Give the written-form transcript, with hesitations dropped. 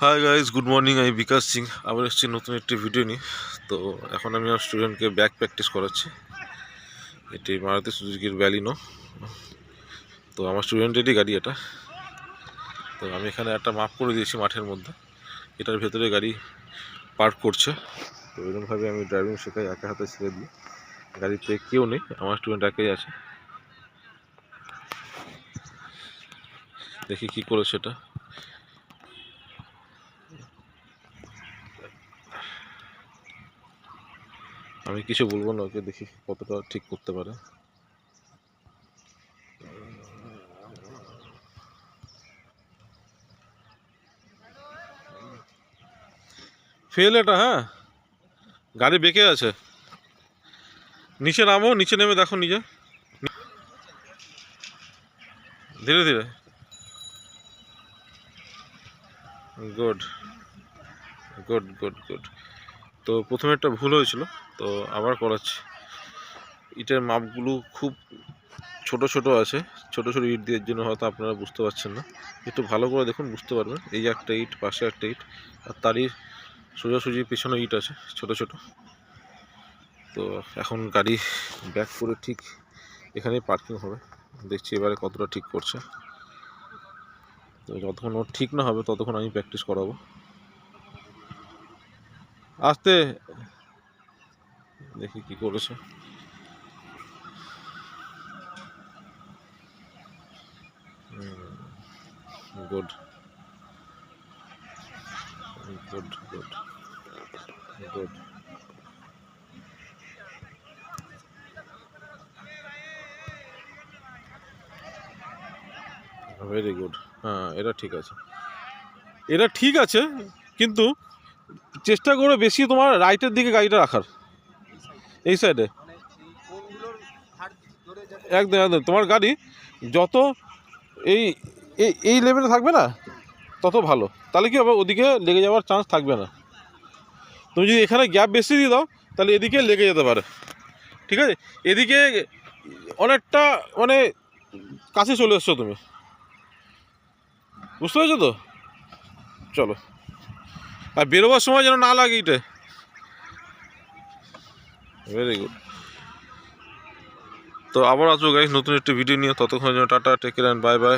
Hi guys, good morning. আমি বিকাশ সিং আবার এসেছি নতুন একটি ভিডিও নিয়ে। তো এখন আমি আমার স্টুডেন্টকে ব্যাক প্র্যাকটিস করাচ্ছি। এটি মারুতি সুজুকির ব্যালিনো। তো আমার স্টুডেন্টেরই গাড়ি এটা। তো আমি এখানে একটা মাপ করে দিয়েছি মাঠের মধ্যে, এটার ভেতরে গাড়ি পার্ক করছে। তো এরকমভাবে আমি ড্রাইভিং শেখাই, একা হাতে ছেড়ে দিই। গাড়িতে কেউ নেই, আমার স্টুডেন্ট একাই আছে। দেখি কি করে সেটা। আমি কিছু বলবো না ওকে, দেখি কতটা ঠিক করতে পারে। ফেল এটা, হ্যাঁ গাড়ি বেঁকে আছে। নিচে নামো, নিচে নেমে দেখো নিজে, ধীরে ধীরে। Good good good good. তো প্রথমে একটা ভুল হয়েছিল, তো আবার করাচ্ছি। ইটের মাপগুলো খুব ছোট ছোট আছে, ছোট ছোট ইট দিয়ে জন্য হয়তো আপনারা বুঝতে পারছেন না। একটু ভালো করে দেখুন, বুঝতে পারবেন। এই যে একটা ইট, পাশে একটা ইট, আর তারই সোজাসুজি পিছনে ইট আছে ছোট ছোট। তো এখন গাড়ি ব্যাক করে ঠিক এখানেই পার্কিং হবে। দেখছি এবারে কতটা ঠিক করছে। তো যতক্ষণ ওর ঠিক না হবে ততক্ষণ আমি প্র্যাকটিস করাবো। আস্তে দেখি কি করেছে। Good good good good. Very good. হ্যাঁ, এটা ঠিক আছে, এটা ঠিক আছে। কিন্তু চেষ্টা করে বেশি তোমার রাইটের দিকে গাড়িটা রাখার, এই সাইডে। একদম একদম, তোমার গাড়ি যত এই এই এই লেভেলে থাকবে না তত ভালো। তাহলে কি হবে, ওদিকে লেগে যাওয়ার চান্স থাকবে না। তুমি যদি এখানে গ্যাপ বেশি দিয়ে দাও তাহলে এদিকে লেগে যেতে পারে। ঠিক আছে, এদিকে অনেকটা মানে কাছে চলে এসছো তুমি, বুঝতে পেরেছো তো? চলো, আর বেরোবার সময় যেন না লাগে ইটে। Very good. তো আবার আসবো গাইস নতুন একটি ভিডিও নিয়ে। ততক্ষণ যেন tata, take care and bye by.